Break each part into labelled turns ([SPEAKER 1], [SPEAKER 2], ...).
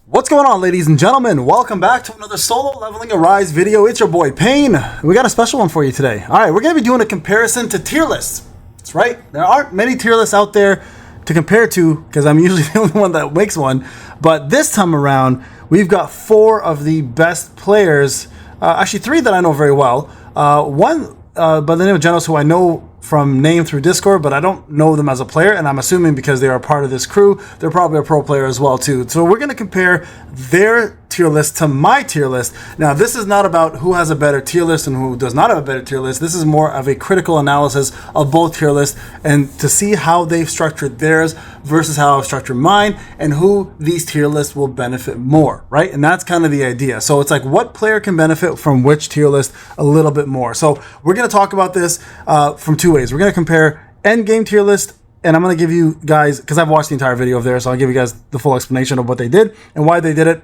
[SPEAKER 1] What's going on, ladies and gentlemen? Welcome back to another solo leveling Arise video. It's your boy Payne. We got a special one for you today. All right, we're going to be doing a comparison to tier lists. That's right. There aren't many tier lists out there to compare to because I'm usually the only one that makes one. But this time around, we've got four of the best players. Actually, three that I know very well. One by the name of Genos, who I know from name through Discord, but I don't know them as a player, and I'm assuming because they are part of this crew, they're probably a pro player as well too. So we're going to compare their tier list to my tier list. Now, this is not about who has a better tier list and who does not have a better tier list. This is more of a critical analysis of both tier lists and to see how they've structured theirs versus how I've structured mine and who these tier lists will benefit more, right? And that's kind of the idea. So it's like what player can benefit from which tier list a little bit more. So we're going to talk about this from two ways. We're going to compare end game tier list, and I'm going to give you guys, because I've watched the entire video of theirs, so I'll give you guys the full explanation of what they did and why they did it.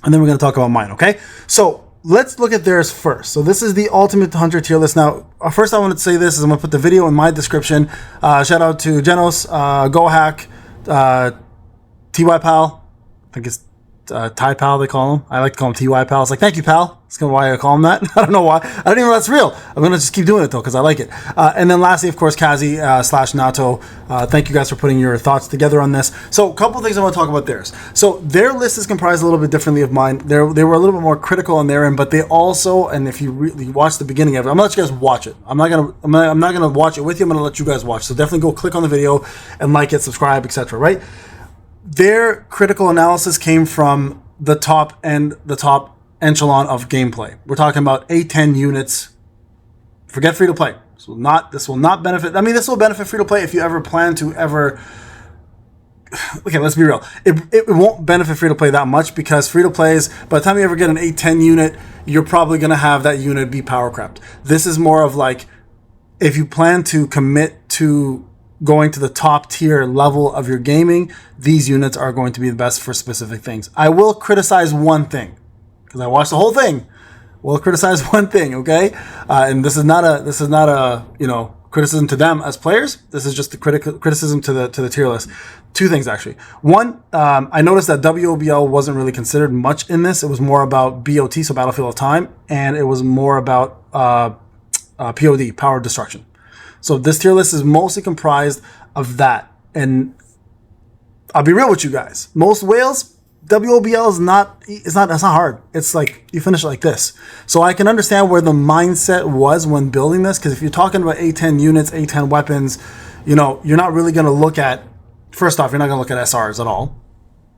[SPEAKER 1] And then we're going to talk about mine, okay? So let's look at theirs first. So this is the Ultimate Hunter tier list. Now, first I want to say this is I'm going to put the video in my description. Shout out to Genos, Gohack, TyPal. I think it's TyPal they call him. I like to call him TyPal. It's like, thank you, pal. That's kind of why I call him that. I don't know why. I don't even know that's real. I'm going to just keep doing it, though, because I like it. And then lastly, of course, KAZI'S / NATTO. Thank you guys for putting your thoughts together on this. So a couple of things I want to talk about theirs. So their list is comprised a little bit differently of mine. They were a little bit more critical on their end, but they also, and if you really watch the beginning of it, I'm going to let you guys watch it. I'm not gonna watch it with you. I'm going to let you guys watch. So definitely go click on the video and like it, subscribe, etc. Right? Their critical analysis came from the top echelon of gameplay. We're talking about A10 units. Forget free to play. This will not benefit. I mean, this will benefit free to play if you ever plan to ever. Okay, let's be real. It won't benefit free to play that much because free to plays, by the time you ever get an A10 unit, you're probably going to have that unit be power crept. This is more of like if you plan to commit to going to the top tier level of your gaming, these units are going to be the best for specific things. I will criticize one thing because I watched the whole thing. We'll criticize one thing, okay? And this is not a criticism to them as players. This is just the criticism to the tier list. Two things actually. One, I noticed that WOBL wasn't really considered much in this. It was more about BOT, so Battlefield of Time, and it was more about POD, Power of Destruction. So this tier list is mostly comprised of that. And I'll be real with you guys. Most whales, WOBL is not hard. It's like you finish it like this. So I can understand where the mindset was when building this, because if you're talking about A10 units, A10 weapons, you're not really going to look at, first off, you're not going to look at SRs at all.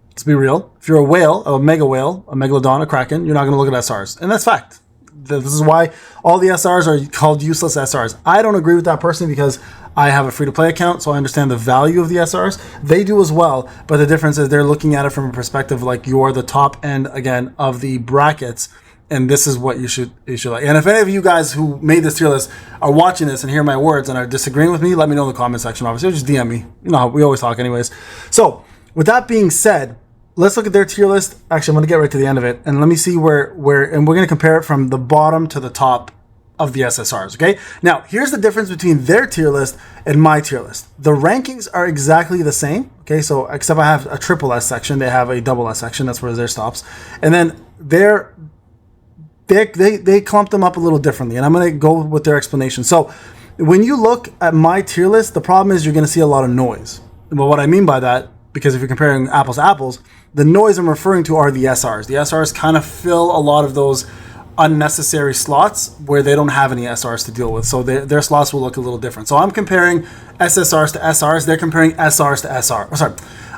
[SPEAKER 1] Let's be real. If you're a whale, a mega whale, a megalodon, a kraken, you're not going to look at SRs. And that's fact. This is why all the SRs are called useless SRs. I don't agree with that personally because I have a free-to-play account, so I understand the value of the SRs. They do as well, but the difference is they're looking at it from a perspective like you're the top end, again, of the brackets, and this is what you should like. And if any of you guys who made this tier list are watching this and hear my words and are disagreeing with me, let me know in the comment section, obviously, or just DM me. You know how we always talk anyways. So, with that being said, let's look at their tier list. Actually, I'm going to get right to the end of it. And let me see where and we're going to compare it from the bottom to the top of the SSRs, okay? Now, here's the difference between their tier list and my tier list. The rankings are exactly the same, okay? So, except I have a triple S section. They have a double S section. That's where theirs stops. And then they clump them up a little differently. And I'm going to go with their explanation. So, when you look at my tier list, the problem is you're going to see a lot of noise. But what I mean by that, because if you're comparing apples to apples, the noise I'm referring to are the SRs. The SRs kind of fill a lot of those unnecessary slots where they don't have any SRs to deal with. So their slots will look a little different. So I'm comparing SSRs to SRs. They're comparing SRs to SR. Sorry.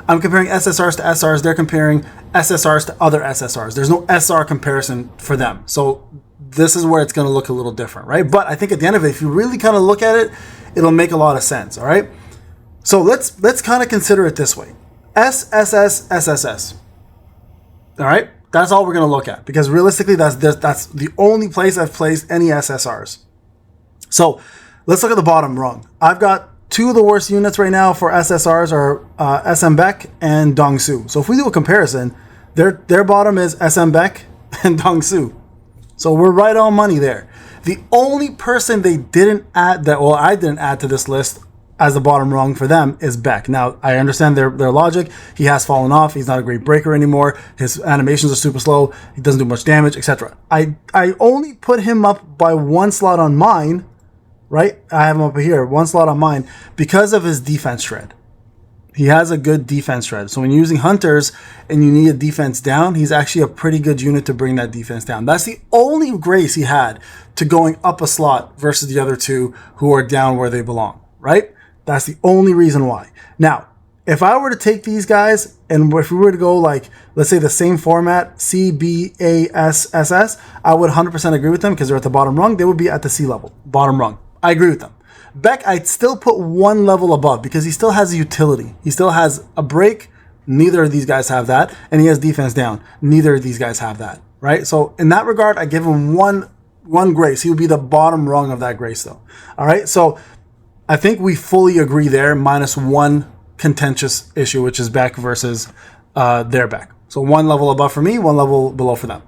[SPEAKER 1] I'm comparing SSRs to SRs. They're comparing SSRs to other SSRs. There's no SR comparison for them. So this is where it's going to look a little different, right? But I think at the end of it, if you really kind of look at it, it'll make a lot of sense, all right? So let's kind of consider it this way. SSS, SSS. All right? That's all we're going to look at because realistically, that's the only place I've placed any SSRs. So let's look at the bottom rung. I've got two of the worst units right now for SSRs are SM Beck and Dong Su. So if we do a comparison, their bottom is SM Beck and Dong Su. So we're right on money there. The only person they didn't add I didn't add to this list as the bottom rung for them is Beck. Now, I understand their logic. He has fallen off. He's not a great breaker anymore. His animations are super slow. He doesn't do much damage, etc. I only put him up by one slot on mine, right? I have him up here, one slot on mine, because of his defense shred. He has a good defense shred. So when you're using hunters and you need a defense down, he's actually a pretty good unit to bring that defense down. That's the only grace he had to going up a slot versus the other two who are down where they belong, right? That's the only reason why. Now, if I were to take these guys and if we were to go like, let's say the same format, C, B, A, S, S, S, I would 100% agree with them because they're at the bottom rung. They would be at the C level, bottom rung. I agree with them. Beck, I'd still put one level above because he still has a utility. He still has a break. Neither of these guys have that. And he has defense down. Neither of these guys have that, right? So in that regard, I give him one grace. He would be the bottom rung of that grace though. All right, so I think we fully agree there, minus one contentious issue, which is Beck versus their Beck. So one level above for me, one level below for them.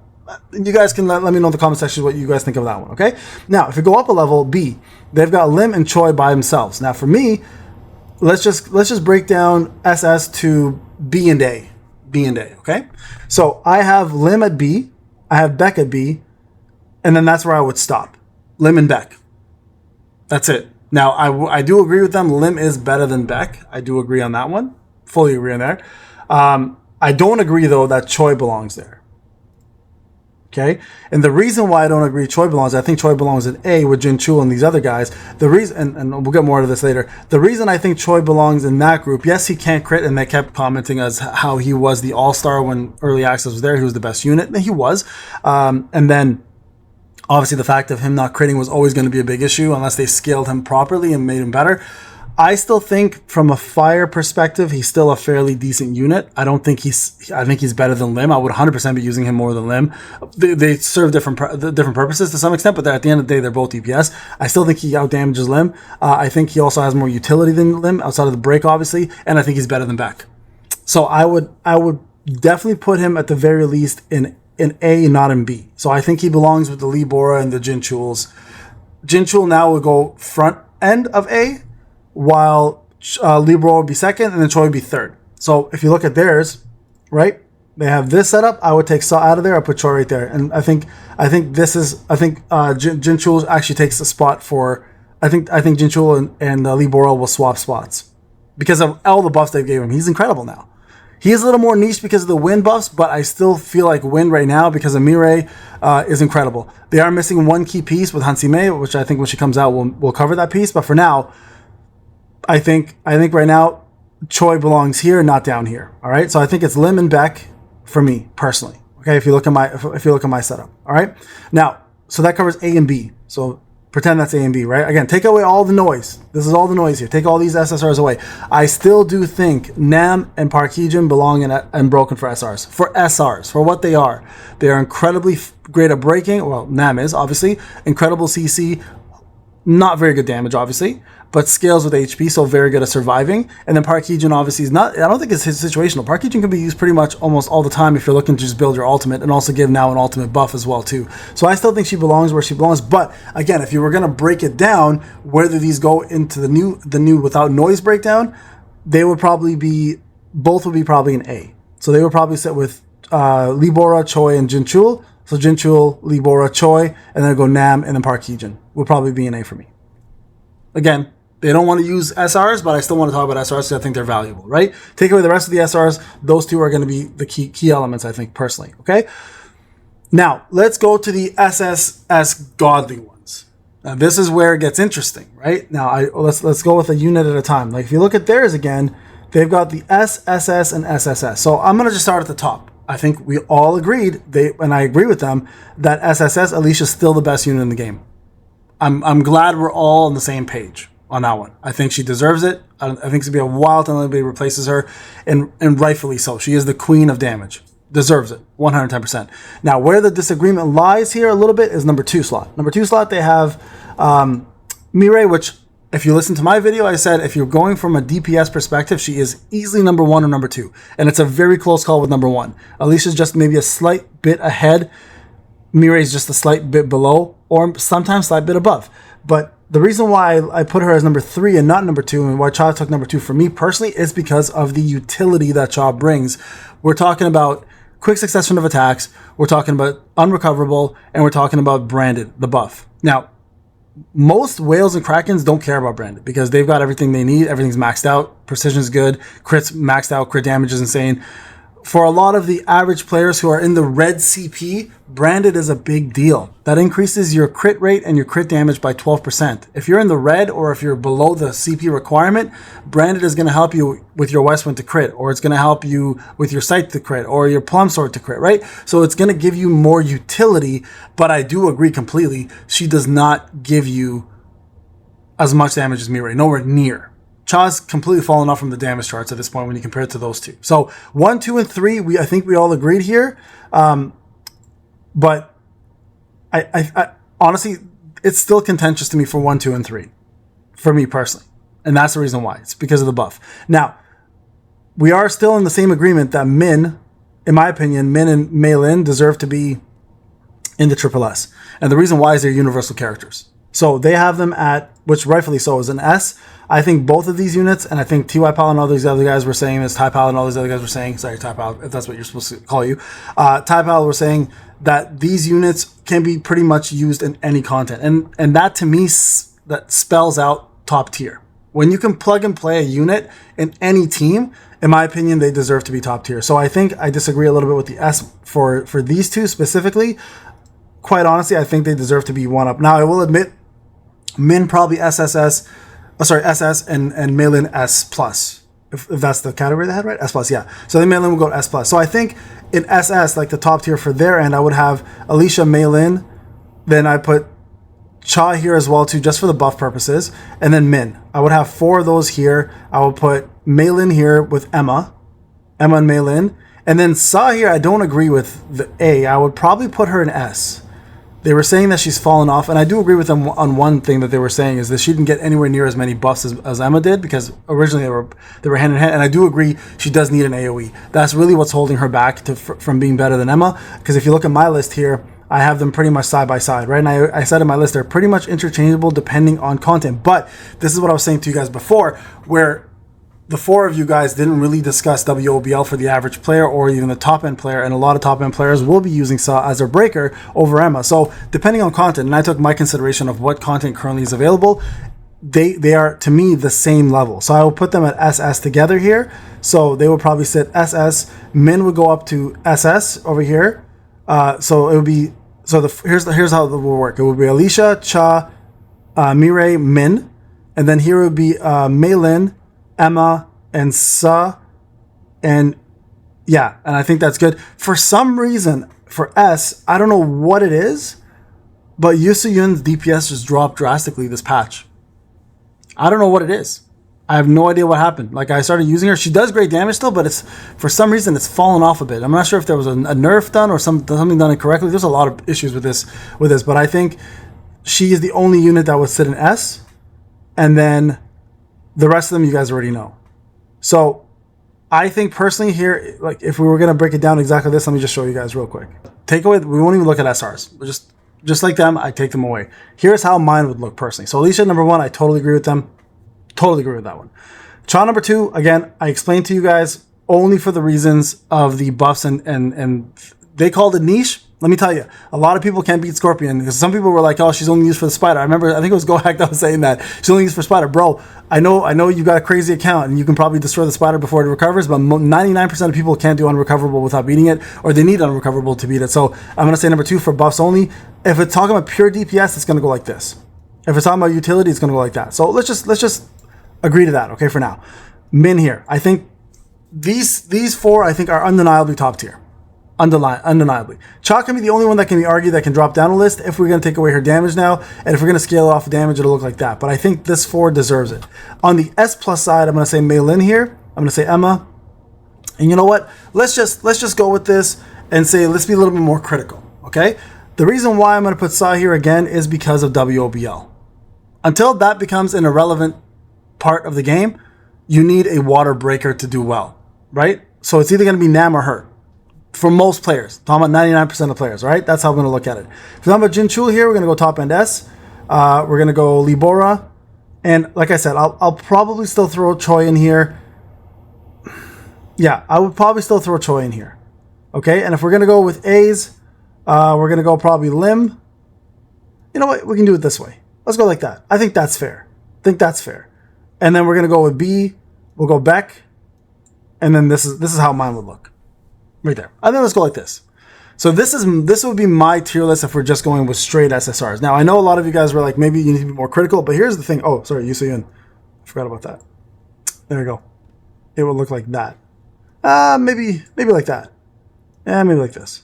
[SPEAKER 1] You guys can let me know in the comment section what you guys think of that one, okay? Now, if you go up a level, B, they've got Lim and Choi by themselves. Now, for me, let's just break down SS to B and A. B and A, okay? So I have Lim at B, I have Beck at B, and then that's where I would stop. Lim and Beck. That's it. Now, I do agree with them. Lim is better than Beck. I do agree on that one. Fully agree on there. I don't agree, though, that Choi belongs there. Okay? And the reason why I don't agree Choi belongs, I think Choi belongs in A with Jin Chul and these other guys. The reason, and we'll get more to this later, the reason I think Choi belongs in that group, yes, he can't crit, and they kept commenting as how he was the all-star when early access was there. He was the best unit. And he was. And then obviously, the fact of him not critting was always going to be a big issue unless they scaled him properly and made him better. I still think from a fire perspective, he's still a fairly decent unit. I think he's better than Lim. I would 100% be using him more than Lim. They serve different purposes to some extent, but at the end of the day, they're both DPS. I still think he outdamages Lim. I think he also has more utility than Lim outside of the break, obviously, and I think he's better than Beck. So I would definitely put him at the very least in A, not in B. So I think he belongs with the Lee Bora and the Jin Chuls. Jin Chul now would go front end of A, while Lee Bora would be second, and then Choi would be third. So if you look at theirs, right, they have this setup. I would take Saw out of there. I put Choi right there, and I think Jin Chul actually takes the spot for. I think Jin Chul and Lee Bora will swap spots because of all the buffs they gave him. He's incredible now. He is a little more niche because of the wind buffs, but I still feel like wind right now because of Mirai is incredible. They are missing one key piece with Hansime, which I think when she comes out we'll cover that piece. But for now, I think right now Choi belongs here, not down here. All right, so I think it's Lim and Beck for me personally. Okay, if you look at my setup. All right, now so that covers A and B. So pretend that's A and B, right? Again, take away all the noise. This is all the noise here. Take all these SSRs away. I still do think Nam and Park Hee-jin belong in Unbroken for SRs. For SRs, for what they are. They are incredibly great at breaking. Well, Nam is, obviously. Incredible CC. Not very good damage, obviously, but scales with HP, so very good at surviving. And then Park Hee-jin obviously is not, I don't think it's his situational. Park Hee-jin can be used pretty much almost all the time if you're looking to just build your ultimate and also give now an ultimate buff as well too. So I still think she belongs where she belongs. But again, if you were going to break it down, whether these go into the new without noise breakdown, they would probably be, both would be probably an A. So they would probably sit with Lee Bora, Choi, and Jin Chul. So Jin Chul, Lee Bora, Choi, and then go Nam, and then Park Hee-jin will probably be an A for me. Again, they don't want to use SRs, but I still want to talk about SRs because I think they're valuable, right? Take away the rest of the SRs. Those two are going to be the key elements, I think, personally, okay? Now, let's go to the SSS godly ones. Now, this is where it gets interesting, right? Now, let's go with a unit at a time. Like, if you look at theirs again, they've got the SSS and SSS. So I'm going to just start at the top. I think we all agreed, and I agree with them, that SSS, Alicia's still the best unit in the game. I'm glad we're all on the same page on that one. I think she deserves it. I think it's going to be a while till anybody replaces her, and rightfully so. She is the queen of damage. Deserves it, 110%. Now, where the disagreement lies here a little bit is number 2 slot. Number 2 slot, they have Mirai, which, if you listen to my video, I said if you're going from a DPS perspective, she is easily number 1 or number 2. And it's a very close call with number 1. Alicia's just maybe a slight bit ahead. Mirai's just a slight bit below, or sometimes slight bit above. But the reason why I put her as number 3 and not number 2, and why Cha took number 2 for me personally, is because of the utility that Cha brings. We're talking about quick succession of attacks, we're talking about unrecoverable, and we're talking about branded, the buff. Now, most whales and krakens don't care about branded because they've got everything they need. Everything's maxed out. Precision is good. Crit's maxed out. Crit damage is insane. For a lot of the average players who are in the red CP, branded is a big deal. That increases your crit rate and your crit damage by 12%. If you're in the red or if you're below the CP requirement, branded is going to help you with your Westwind to crit, or it's going to help you with your Sight to crit, or your Plum Sword to crit, right? So it's going to give you more utility, but I do agree completely. She does not give you as much damage as Mirai, nowhere near. Cha's completely fallen off from the damage charts at this point when you compare it to those two. So 1, 2, and 3, I think we all agreed here. But I honestly, it's still contentious to me for 1, 2, and 3, for me personally, and that's the reason why. It's because of the buff. Now, we are still in the same agreement that Min, in my opinion, Min and Meilin deserve to be in the SSRS, and the reason why is they're universal characters. So they have them at, which rightfully so, is an S. I think both of these units, and I think TyPal and all these other guys were saying this, TyPal and all these other guys were saying, sorry, TyPal, if that's what you're supposed to call you, TyPal were saying that these units can be pretty much used in any content. And that to me, that spells out top tier. When you can plug and play a unit in any team, in my opinion, they deserve to be top tier. So I think I disagree a little bit with the S for these two specifically. Quite honestly, I think they deserve to be one up. Now, I will admit, Min probably SS and Meilin S plus, if that's the category they had, right? S plus, yeah. So then Meilin will go to S plus. So I think in SS, like the top tier for their end, I would have Alicia, Meilin, then I put Cha here as well too, just for the buff purposes, and then Min. I would have 4 of those here. I would put Meilin here with Emma and Meilin, and then Sa here. I don't agree with the A. I would probably put her in S. They were saying that she's fallen off, and I do agree with them on one thing that they were saying, is that she didn't get anywhere near as many buffs as Emma did, because originally they were hand in hand, and I do agree she does need an AoE. That's really what's holding her back from being better than Emma, because if you look at my list here, I have them pretty much side by side, right? And I said in my list, they're pretty much interchangeable depending on content, but this is what I was saying to you guys before, where the 4 of you guys didn't really discuss WOBL for the average player or even the top end player, and a lot of top end players will be using Sa as their breaker over Emma. So depending on content, and I took my consideration of what content currently is available, they are to me the same level. So I will put them at SS together here. So they will probably sit SS. Min would go up to SS over here. So it would be here's how it will work. It would be Alicia, Cha, Mirai, Min, and then here would be Meilin, Emma, and Sa, and yeah, and I think that's good. For some reason, for S, I don't know what it is, but Yusuyun's DPS just dropped drastically this patch. I don't know what it is. I have no idea what happened. Like, I started using her. She does great damage still, but it's for some reason it's fallen off a bit. I'm not sure if there was a nerf done or something done incorrectly. There's a lot of issues with this, but I think she is the only unit that would sit in S, and then the rest of them you guys already know. So I think personally here, like if we were going to break it down exactly this, let me just show you guys real quick. Takeaway, we won't even look at SRs. We're just like them, I take them away. Here's how mine would look personally. So Alicia, number 1, I totally agree with them. Totally agree with that one. Cha, number 2, again, I explained to you guys only for the reasons of the buffs and they called it niche. Let me tell you, a lot of people can't beat Scorpion, because some people were like, oh, she's only used for the spider. I remember, I think it was Gohack that was saying that. She's only used for spider. Bro, I know you got a crazy account, and you can probably destroy the spider before it recovers, but 99% of people can't do unrecoverable without beating it, or they need unrecoverable to beat it. So I'm going to say number 2 for buffs only. If it's talking about pure DPS, it's going to go like this. If it's talking about utility, it's going to go like that. So let's just agree to that, okay, for now. Min here. I think these 4, I think, are undeniably top tier. Undeniably. Cha can be the only one that can be argued that can drop down a list if we're going to take away her damage now, and if we're going to scale off damage, it'll look like that. But I think this 4 deserves it. On the S plus side, I'm going to say Meilin here. I'm going to say Emma. And you know what? Let's just go with this and say let's be a little bit more critical, okay? The reason why I'm going to put Sa here again is because of WOBL. Until that becomes an irrelevant part of the game, you need a water breaker to do well, right? So it's either going to be Nam or her. For most players, talking about 99% of players, right? That's how I'm going to look at it. If we're talking about Jinchul here, we're going to go top end S. We're going to go Libora. And like I said, I'll probably still throw Choi in here. Yeah, I would probably still throw Choi in here. Okay, and if we're going to go with A's, we're going to go probably Lim. You know what? We can do it this way. Let's go like that. I think that's fair. And then we're going to go with B. We'll go Beck. And then this is how mine would look. Right there. I think let's go like this. So this would be my tier list if we're just going with straight SSRs. Now, I know a lot of you guys were like, maybe you need to be more critical, but here's the thing. Oh, sorry, Yusuyun. I forgot about that. There we go. It would look like that. Maybe like that. Yeah, maybe like this.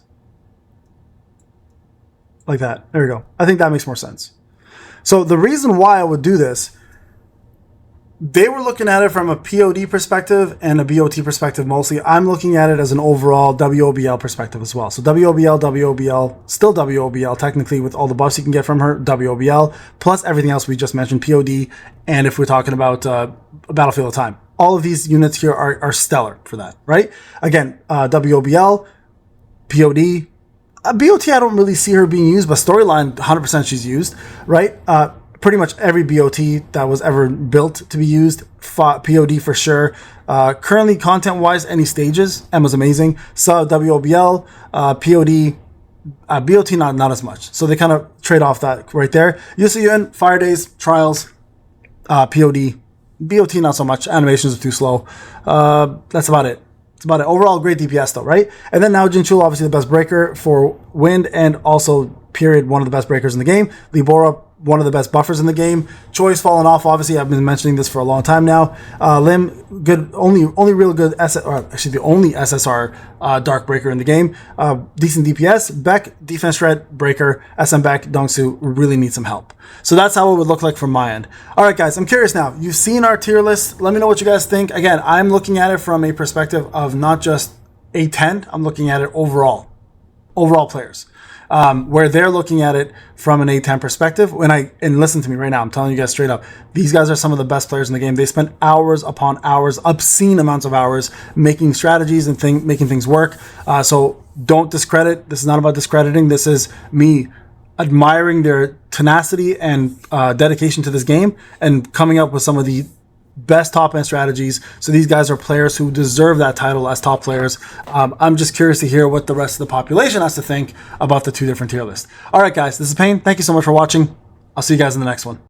[SPEAKER 1] Like that. There we go. I think that makes more sense. So the reason why I would do this, they were looking at it from a POD perspective and a BOT perspective mostly. I'm looking at it as an overall WOBL perspective as well. So WOBL, still WOBL technically with all the buffs you can get from her, WOBL, plus everything else we just mentioned, POD, and if we're talking about Battlefield of Time. All of these units here are stellar for that, right? Again, WOBL, POD, BOT I don't really see her being used, but storyline 100% she's used, right? Pretty much every BOT that was ever built to be used, POD for sure. Currently, content-wise, any stages, Emma's amazing. So WOBL, POD, BOT not as much. So they kind of trade off that right there. Yusuyun, Fire Days, Trials, POD, BOT not so much. Animations are too slow. That's about it. Overall, great DPS though, right? And then now Jinchul, obviously the best breaker for wind and also period one of the best breakers in the game. Libora, one of the best buffers in the game. Choi's fallen off, obviously. I've been mentioning this for a long time now. Lim, good, only real good, the only SSR dark breaker in the game. Decent DPS. Beck, defense shred, breaker. SM Beck, Dongsu really need some help. So that's how it would look like from my end. All right, guys, I'm curious now. You've seen our tier list. Let me know what you guys think. Again, I'm looking at it from a perspective of not just A10. I'm looking at it overall players. Where they're looking at it from an A10 perspective. And listen to me right now, I'm telling you guys straight up, these guys are some of the best players in the game. They spend hours upon hours, obscene amounts of hours, making strategies and making things work. So don't discredit. This is not about discrediting. This is me admiring their tenacity and dedication to this game and coming up with some of the best top end strategies. So these guys are players who deserve that title as top players. I'm just curious to hear what the rest of the population has to think about the two different tier lists. All right, guys, this is Payne. Thank you so much for watching. I'll see you guys in the next one.